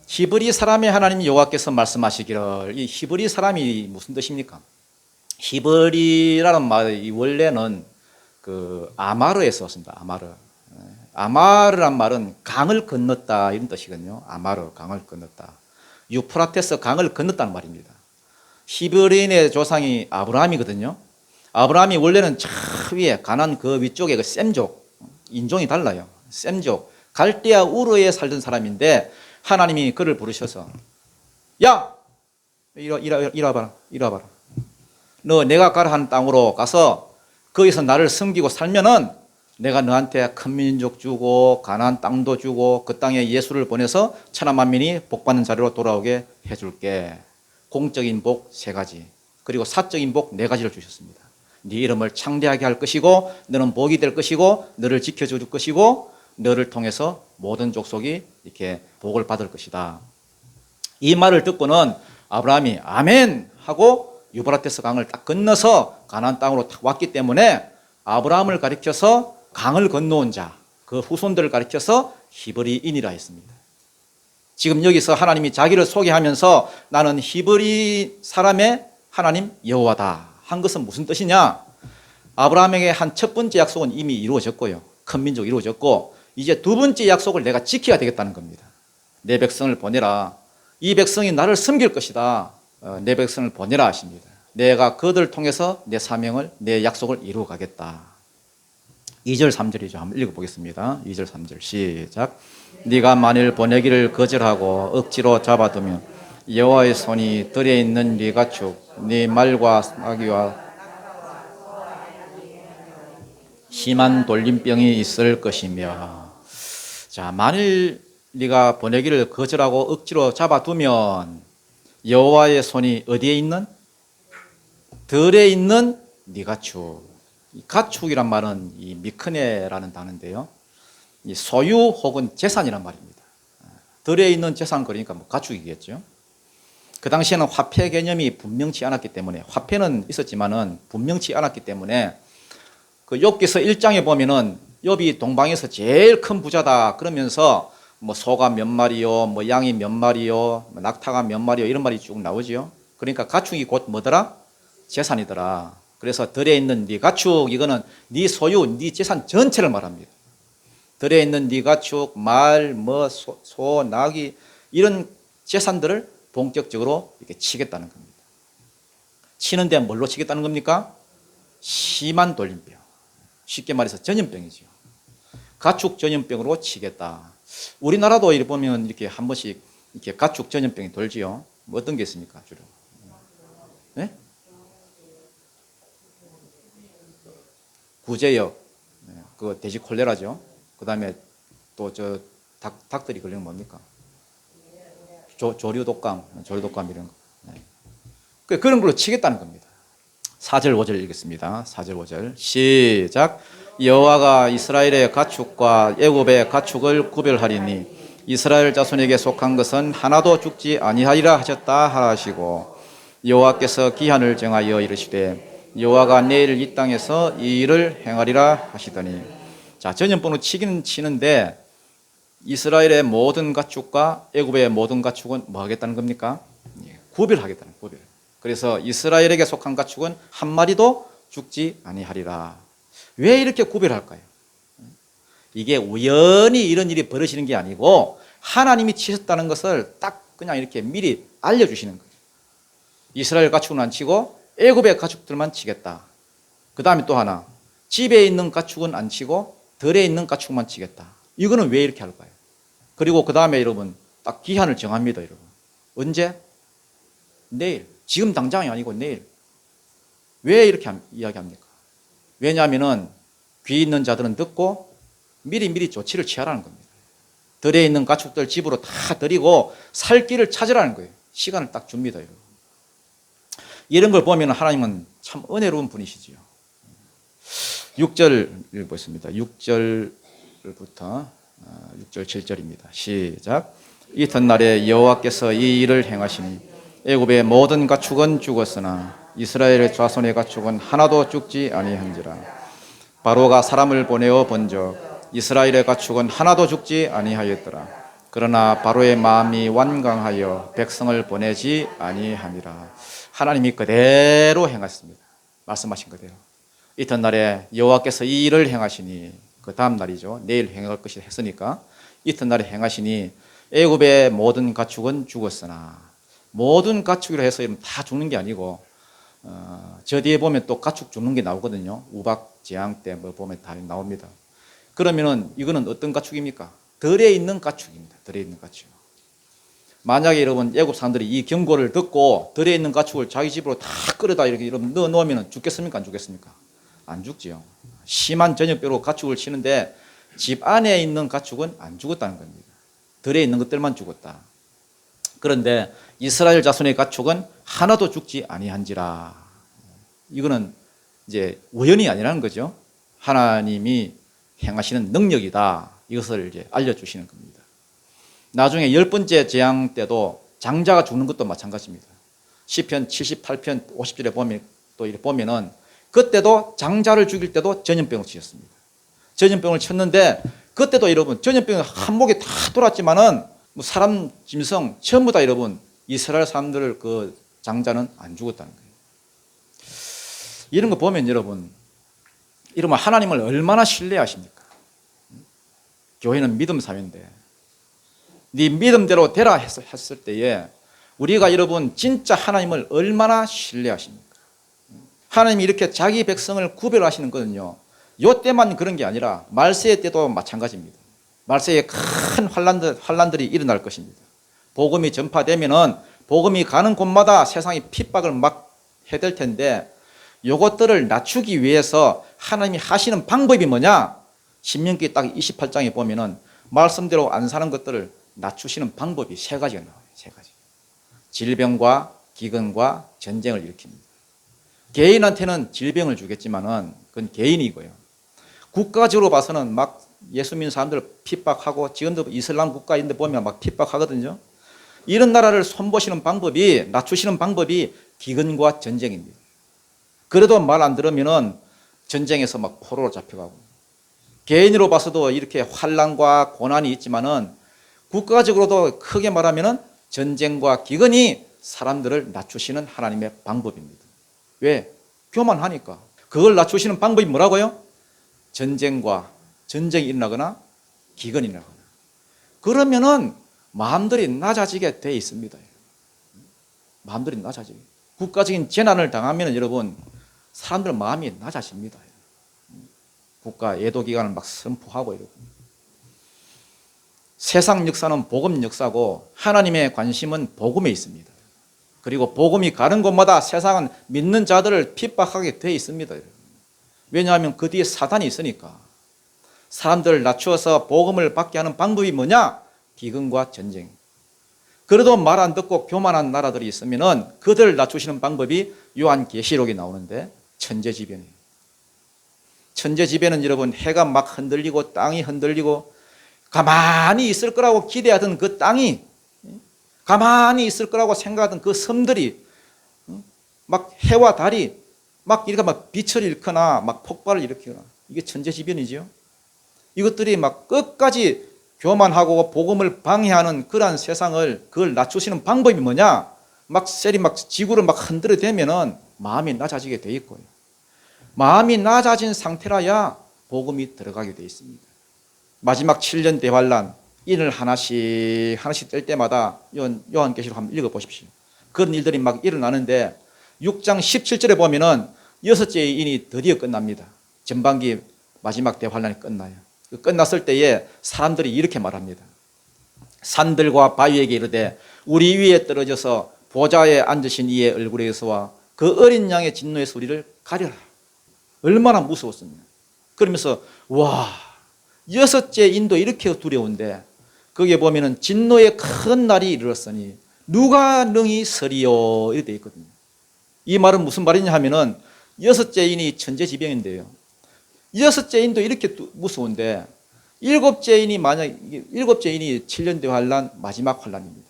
히브리 사람의 하나님 여호와께서 말씀하시기를, 이 히브리 사람이 무슨 뜻입니까? 히브리라는 말이 원래는 그 아마르에서 왔습니다. 아마르. 아마르란 말은 강을 건넜다 이런 뜻이거든요. 아마르, 강을 건넜다. 유프라테스 강을 건넜다는 말입니다. 히브리인의 조상이 아브라함이거든요. 아브라함이 원래는 저 위에 가나안 그 위쪽에 그 셈족, 인종이 달라요. 셈족, 갈대아 우르에 살던 사람인데 하나님이 그를 부르셔서 야! 이리 와봐라. 너 내가 가라 하는 땅으로 가서 거기서 나를 섬기고 살면은 내가 너한테 큰 민족 주고 가나안 땅도 주고 그 땅에 예수를 보내서 천하 만민이 복받는 자리로 돌아오게 해줄게. 공적인 복 3가지 그리고 사적인 복 4가지를 주셨습니다. 네 이름을 창대하게 할 것이고 너는 복이 될 것이고 너를 지켜줄 것이고 너를 통해서 모든 족속이 이렇게 복을 받을 것이다. 이 말을 듣고는 아브라함이 아멘 하고 유브라테스 강을 딱 건너서 가나안 땅으로 딱 왔기 때문에 아브라함을 가리켜서 강을 건너온 자, 그 후손들을 가리켜서 히브리인이라 했습니다. 지금 여기서 하나님이 자기를 소개하면서 나는 히브리 사람의 하나님 여호와다 한 것은 무슨 뜻이냐? 아브라함에게 한 첫 번째 약속은 이미 이루어졌고요. 큰 민족이 이루어졌고 이제 2번째 약속을 내가 지켜야 되겠다는 겁니다. 내 백성을 보내라. 이 백성이 나를 섬길 것이다. 내 백성을 보내라 하십니다. 내가 그들을 통해서 내 사명을, 내 약속을 이루어 가겠다. 2절 3절이죠. 한번 읽어보겠습니다. 2절 3절 시작. 네가 만일 보내기를 거절하고 억지로 잡아두면 여호와의 손이 들에 있는 네 가축, 네 말과 나귀와 심한 돌림병이 있을 것이며. 자, 만일 네가 보내기를 거절하고 억지로 잡아두면 여호와의 손이 어디에 있는? 들에 있는 네 가축. 이 가축이란 말은 이 미크네라는 단어인데요. 이 소유 혹은 재산이란 말입니다. 들에 있는 재산 그러니까 뭐 가축이겠죠. 그 당시에는 화폐 개념이 분명치 않았기 때문에, 화폐는 있었지만은 분명치 않았기 때문에 그 욥기서 1장에 보면은 욥이 동방에서 제일 큰 부자다 그러면서 뭐 소가 몇 마리요, 뭐 양이 몇 마리요, 뭐 낙타가 몇 마리요 이런 말이 쭉 나오지요. 그러니까 가축이 곧 뭐더라? 재산이더라. 그래서 들에 있는 네 가축, 이거는 네 소유, 네 재산 전체를 말합니다. 들에 있는 네 가축, 말, 뭐 소, 나귀 이런 재산들을 본격적으로 이렇게 치겠다는 겁니다. 치는데 뭘로 치겠다는 겁니까? 심한 돌림병. 쉽게 말해서 전염병이죠. 가축 전염병으로 치겠다. 우리나라도 이렇게 보면 이렇게 한 번씩 이렇게 가축 전염병이 돌지요. 뭐 어떤 게 있습니까? 주로 구제역, 그 돼지 콜레라죠. 그 다음에 또 닭들이 걸리는 뭡니까? 조류독감 이런 거. 그런 걸로 치겠다는 겁니다. 4절 5절 읽겠습니다. 4절 5절 시작. 여호와가 이스라엘의 가축과 애굽의 가축을 구별하리니 이스라엘 자손에게 속한 것은 하나도 죽지 아니하리라 하셨다 하시고 여호와께서 기한을 정하여 이르시되 여호와가 내일 이 땅에서 이 일을 행하리라 하시더니. 자, 전염병으로 치기는 치는데 이스라엘의 모든 가축과 애굽의 모든 가축은 뭐 하겠다는 겁니까? 구별하겠다는 구별. 그래서 이스라엘에게 속한 가축은 한 마리도 죽지 아니하리라. 왜 이렇게 구별할까요? 이게 우연히 이런 일이 벌어지는 게 아니고 하나님이 치셨다는 것을 딱 그냥 이렇게 미리 알려주시는 거예요. 이스라엘 가축은 안 치고 애굽의 가축들만 치겠다. 그 다음에 또 하나, 집에 있는 가축은 안 치고 들에 있는 가축만 치겠다. 이거는 왜 이렇게 할까요? 그리고 그 다음에 여러분 딱 기한을 정합니다. 여러분 언제? 내일. 지금 당장이 아니고 내일. 왜 이렇게 이야기합니까? 왜냐하면 귀 있는 자들은 듣고 미리 조치를 취하라는 겁니다. 들에 있는 가축들 집으로 다 들이고 살 길을 찾으라는 거예요. 시간을 딱 줍니다. 여러분. 이런 걸 보면 하나님은 참 은혜로운 분이시지요. 6절 읽겠습니다. 6절부터 6절 7절입니다. 시작. 이튿날에 여호와께서 이 일을 행하시니 애굽의 모든 가축은 죽었으나 이스라엘의 자손의 가축은 하나도 죽지 아니한지라. 바로가 사람을 보내어 본적 이스라엘의 가축은 하나도 죽지 아니하였더라. 그러나 바로의 마음이 완강하여 백성을 보내지 아니하니라. 하나님이 그대로 행하셨습니다. 말씀하신 그대로. 이튿날에 여호와께서 이 일을 행하시니, 그 다음 날이죠. 내일 행할 것이 했으니까 이튿날에 행하시니 애굽의 모든 가축은 죽었으나. 모든 가축이라 해서 다 죽는 게 아니고 저 뒤에 보면 또 가축 죽는 게 나오거든요. 우박 재앙 때 뭐 보면 다 나옵니다. 그러면은 이거는 어떤 가축입니까? 들에 있는 가축입니다. 들에 있는 가축. 만약에 여러분 애굽 사람들이 이 경고를 듣고 들에 있는 가축을 자기 집으로 다 끌어다 이렇게 넣어 놓으면 죽겠습니까? 안 죽겠습니까? 안 죽지요. 심한 전염병으로 가축을 치는데 집 안에 있는 가축은 안 죽었다는 겁니다. 들에 있는 것들만 죽었다. 그런데 이스라엘 자손의 가축은 하나도 죽지 아니한지라. 이거는 이제 우연이 아니라는 거죠. 하나님이 행하시는 능력이다. 이것을 이제 알려주시는 겁니다. 나중에 10번째 재앙 때도 장자가 죽는 것도 마찬가지입니다. 시편 78편 50절에 보면 또 이렇게 보면은 그때도 장자를 죽일 때도 전염병을 치셨습니다. 전염병을 쳤는데 그때도 여러분 전염병이 한 목에 다 돌았지만은 뭐 사람 짐승 전부 다 여러분 이스라엘 사람들 그 장자는 안 죽었다는 거예요. 이런 거 보면 여러분 하나님을 얼마나 신뢰하십니까? 교회는 믿음 사회인데 네 믿음대로 되라 했을 때에 우리가 여러분 진짜 하나님을 얼마나 신뢰하십니까? 하나님이 이렇게 자기 백성을 구별하시는 거는요. 요 때만 그런 게 아니라 말세의 때도 마찬가지입니다. 말세에 큰 환란들이 일어날 것입니다. 복음이 전파되면은 복음이 가는 곳마다 세상이 핍박을 막 해댈 텐데 요것들을 낮추기 위해서 하나님이 하시는 방법이 뭐냐? 신명기 딱 28장에 보면은 말씀대로 안 사는 것들을 낮추시는 방법이 세 가지가 나와요. 세 가지. 질병과 기근과 전쟁을 일으킵니다. 개인한테는 질병을 주겠지만은 그건 개인이고요. 국가적으로 봐서는 막 예수 믿는 사람들을 핍박하고 지금도 이슬람 국가인데 보면 막 핍박하거든요. 이런 나라를 손보시는 방법이 낮추시는 방법이 기근과 전쟁입니다. 그래도 말 안 들으면은 전쟁에서 막 포로로 잡혀가고 개인으로 봐서도 이렇게 환란과 고난이 있지만은 국가적으로도 크게 말하면은 전쟁과 기근이 사람들을 낮추시는 하나님의 방법입니다. 왜? 교만하니까. 그걸 낮추시는 방법이 뭐라고요? 전쟁이 일어나거나 기근이 일어나거나. 그러면은 마음들이 낮아지게 돼 있습니다. 마음들이 낮아지게. 국가적인 재난을 당하면 여러분 사람들 마음이 낮아집니다. 국가 애도 기간을 막 선포하고 이러고. 세상 역사는 복음 역사고 하나님의 관심은 복음에 있습니다. 그리고 복음이 가는 곳마다 세상은 믿는 자들을 핍박하게 돼 있습니다. 왜냐하면 그 뒤에 사단이 있으니까. 사람들을 낮추어서 복음을 받게 하는 방법이 뭐냐? 기근과 전쟁. 그래도 말 안 듣고 교만한 나라들이 있으면은 그들을 낮추시는 방법이 요한계시록에 나오는데 천재지변이에요. 천재지변은 여러분 해가 막 흔들리고 땅이 흔들리고 가만히 있을 거라고 기대하던 그 땅이, 가만히 있을 거라고 생각하던 그 섬들이 막 해와 달이 막 이렇게 막 빛을 잃거나 막 폭발을 일으키거나, 이게 천재지변이지요. 이것들이 막 끝까지 교만하고 복음을 방해하는 그러한 세상을, 그걸 낮추시는 방법이 뭐냐? 막 셀이 막 지구를 막 흔들어 대면은 마음이 낮아지게 돼 있고요. 마음이 낮아진 상태라야 복음이 들어가게 돼 있습니다. 마지막 7년 대환란, 인을 하나씩 뗄 때마다 요한계시록 한번 읽어보십시오. 그런 일들이 막 일어나는데 6장 17절에 보면은 6째의 인이 드디어 끝납니다. 전반기 마지막 대환란이 끝나요. 끝났을 때에 사람들이 이렇게 말합니다. 산들과 바위에게 이르되 우리 위에 떨어져서 보좌에 앉으신 이의 얼굴에서와 그 어린 양의 진노에서 우리를 가려라. 얼마나 무서웠습니까? 그러면서 와, 6째 인도 이렇게 두려운데 거기에 보면은 진노의 큰 날이 이르렀으니 누가 능히 서리요 이렇게 되어 있거든요. 이 말은 무슨 말이냐 하면은 6째 인이 천재지변인데요. 6째 인도 이렇게 무서운데 7째 인이 만약 7째 인이 7년 대환란 마지막 환란입니다.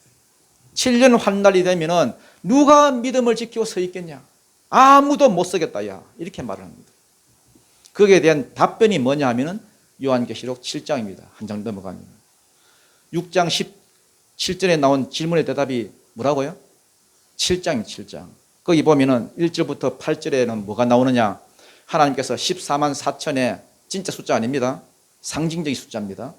7년 환란이 되면은 누가 믿음을 지키고 서 있겠냐? 아무도 못 서겠다 야. 이렇게 말을 합니다. 거기에 대한 답변이 뭐냐 하면은 요한계시록 7장입니다. 한 장 넘어가면. 6장 17절에 나온 질문의 대답이 뭐라고요? 7장입니다. 7장. 거기 보면은 1절부터 8절에는 뭐가 나오느냐? 하나님께서 14만 4천의 진짜 숫자 아닙니다. 상징적인 숫자입니다.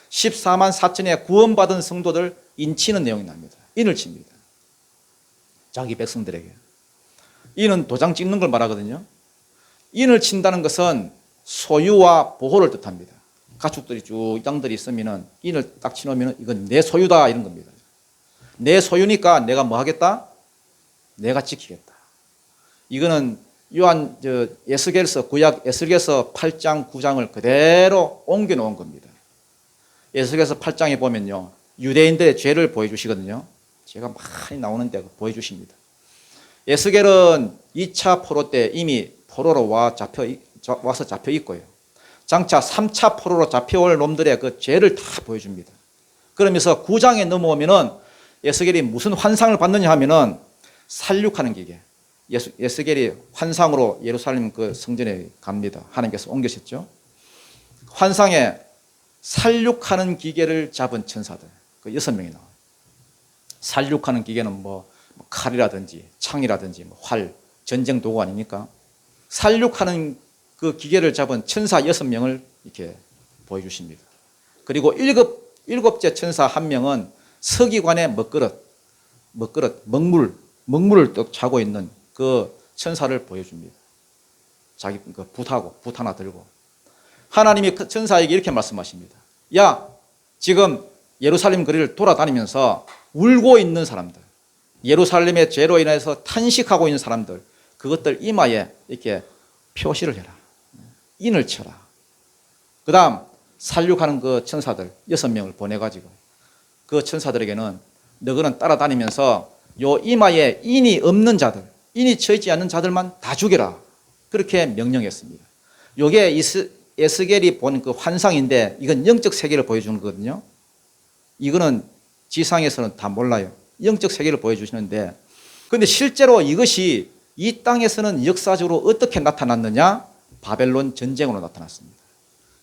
14만 4천의 구원받은 성도들 인치는 내용이 납니다. 인을 칩니다. 자기 백성들에게. 인은 도장 찍는 걸 말하거든요. 인을 친다는 것은 소유와 보호를 뜻합니다. 가축들이 쭉 땅들이 있으면 인을 딱 치놓으면 이건 내 소유다 이런 겁니다. 내 소유니까 내가 뭐 하겠다? 내가 지키겠다. 이거는 요한 에스겔서 구약 에스겔서 8장 9장을 그대로 옮겨 놓은 겁니다. 에스겔서 8장에 보면요. 유대인들의 죄를 보여주시거든요. 죄가 많이 나오는데 보여주십니다. 에스겔은 2차 포로 때 이미 포로로 와서 잡혀 있고요. 장차 3차 포로로 잡혀올 놈들의 그 죄를 다 보여줍니다. 그러면서 9장에 넘어오면은 에스겔이 무슨 환상을 받느냐 하면은 살육하는 기계. 에스겔이 환상으로 예루살렘 그 성전에 갑니다. 하나님께서 옮기셨죠. 환상에 살육하는 기계를 잡은 천사들 그 6명이 나와요. 살육하는 기계는 뭐 칼이라든지 창이라든지 뭐 활, 전쟁 도구 아닙니까? 살육하는 그 기계를 잡은 천사 6명을 이렇게 보여주십니다. 그리고 일곱째 천사 한 명은 서기관의 먹물을 떡 차고 있는 그 천사를 보여줍니다. 자기 그 붓 하나 들고. 하나님이 그 천사에게 이렇게 말씀하십니다. 야, 지금 예루살렘 거리를 돌아다니면서 울고 있는 사람들, 예루살렘의 죄로 인해서 탄식하고 있는 사람들, 그것들 이마에 이렇게 표시를 해라. 인을 쳐라. 그 다음 살육하는 그 천사들 6명을 보내가지고 그 천사들에게는 너희는 따라다니면서 요 이마에 인이 없는 자들, 인이 쳐있지 않는 자들만 다 죽여라. 그렇게 명령했습니다. 요게 에스겔이 본 그 환상인데 이건 영적 세계를 보여주는 거거든요. 이거는 지상에서는 다 몰라요. 영적 세계를 보여주시는데, 그런데 실제로 이것이 이 땅에서는 역사적으로 어떻게 나타났느냐? 바벨론 전쟁으로 나타났습니다.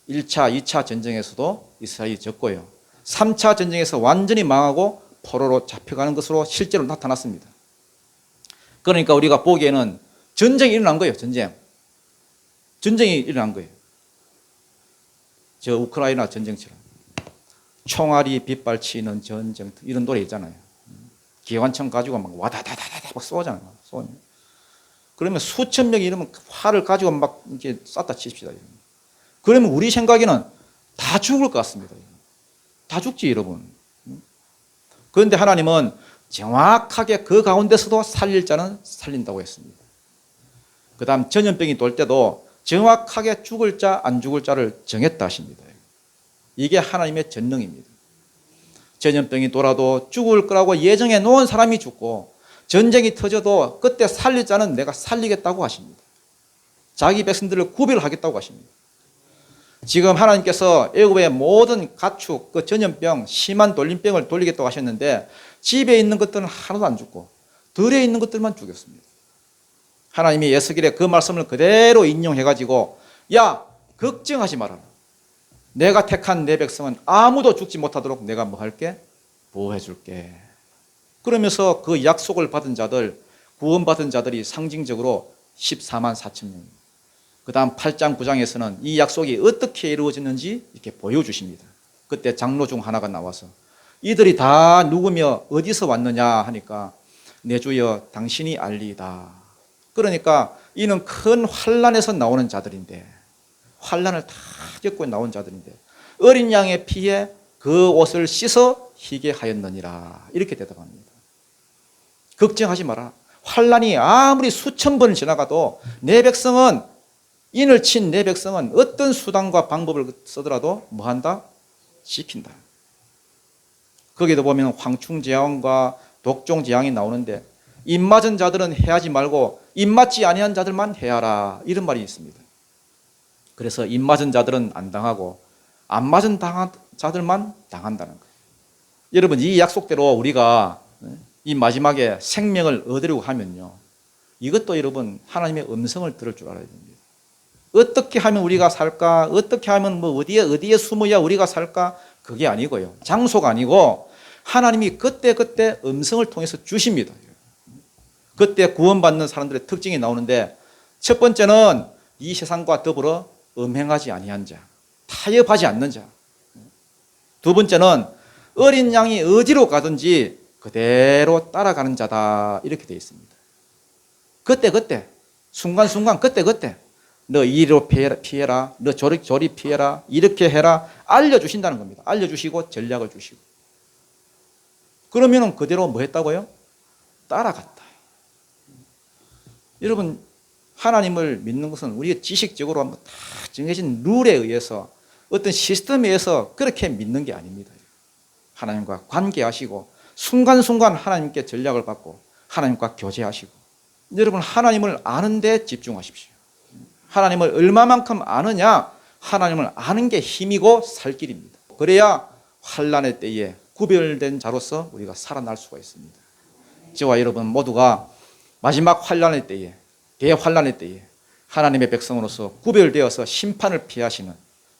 1차, 2차 전쟁에서도 이스라엘이 졌고요. 3차 전쟁에서 완전히 망하고 포로로 잡혀가는 것으로 실제로 나타났습니다. 그러니까 우리가 보기에는 전쟁이 일어난 거예요. 전쟁이 일어난 거예요. 저 우크라이나 전쟁처럼. 총알이 빗발치는 전쟁, 이런 노래 있잖아요. 기관총 가지고 막 와다다다다 막 쏘잖아요. 그러면 수천 명이 이러면 활을 가지고 막 이렇게 쐈다 치십시다. 그러면 우리 생각에는 다 죽을 것 같습니다. 다 죽지, 여러분. 그런데 하나님은 정확하게 그 가운데서도 살릴 자는 살린다고 했습니다. 그 다음 전염병이 돌 때도 정확하게 죽을 자, 안 죽을 자를 정했다 하십니다. 이게 하나님의 전능입니다. 전염병이 돌아도 죽을 거라고 예정해 놓은 사람이 죽고 전쟁이 터져도 그때 살릴 자는 내가 살리겠다고 하십니다. 자기 백성들을 구별하겠다고 하십니다. 지금 하나님께서 애굽의 모든 가축, 그 전염병, 심한 돌림병을 돌리겠다고 하셨는데 집에 있는 것들은 하나도 안 죽고 들에 있는 것들만 죽였습니다. 하나님이 에스겔에 그 말씀을 그대로 인용해가지고 야, 걱정하지 말아라. 내가 택한 내 백성은 아무도 죽지 못하도록 내가 뭐 할게? 보호해줄게. 그러면서 그 약속을 받은 자들, 구원받은 자들이 상징적으로 14만 4천 명입니다. 그 다음 8장 9장에서는 이 약속이 어떻게 이루어졌는지 이렇게 보여주십니다. 그때 장로 중 하나가 나와서 이들이 다 누구며 어디서 왔느냐 하니까 내 주여 당신이 알리이다. 그러니까 이는 큰 환난에서 나오는 자들인데, 환난을 다 겪고 나온 자들인데 어린 양의 피에 그 옷을 씻어 희게 하였느니라. 이렇게 대답합니다. 걱정하지 마라. 환난이 아무리 수천 번을 지나가도 내 백성은, 인을 친 내 백성은 어떤 수단과 방법을 쓰더라도 뭐한다? 지킨다. 거기도 보면 황충재앙과 독종재앙이 나오는데 입 맞은 자들은 해하지 말고 입 맞지 아니한 자들만 해하라, 이런 말이 있습니다. 그래서 입 맞은 자들은 안 당하고 안 맞은 자들만 당한다는 거예요. 여러분, 이 약속대로 우리가 이 마지막에 생명을 얻으려고 하면요, 이것도 여러분 하나님의 음성을 들을 줄 알아야 됩니다. 어떻게 하면 우리가 살까? 어떻게 하면 뭐 어디에 숨어야 우리가 살까? 그게 아니고요. 장소가 아니고 하나님이 그때 음성을 통해서 주십니다. 그때 구원받는 사람들의 특징이 나오는데, 첫 번째는 이 세상과 더불어 음행하지 아니한 자, 타협하지 않는 자. 두 번째는 어린 양이 어디로 가든지 그대로 따라가는 자다, 이렇게 되어 있습니다. 그때 순간순간 그때 너 이리로 피해라, 너 저리 피해라, 이렇게 해라, 알려주신다는 겁니다. 알려주시고 전략을 주시고. 그러면은 그대로 뭐 했다고요? 따라갔다. 여러분, 하나님을 믿는 것은 우리가 지식적으로 한번 다 정해진 룰에 의해서, 어떤 시스템에 의해서 그렇게 믿는 게 아닙니다. 하나님과 관계하시고 순간순간 하나님께 전략을 받고 하나님과 교제하시고, 여러분 하나님을 아는 데 집중하십시오. 하나님을 얼마만큼 아느냐, 하나님을 아는 게 힘이고 살 길입니다. 그래야 환난의 때에 구별된 자로서 우리가 살아날 수가 있습니다. 저와 여러분 모두가 마지막 환난의 때에, 대환난의 때에 하나님의 백성으로서 구별되어서 심판을 피하시는,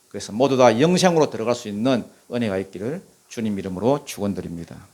그래서 모두 다 영생으로 들어갈 수 있는 은혜가 있기를 주님 이름으로 축원드립니다.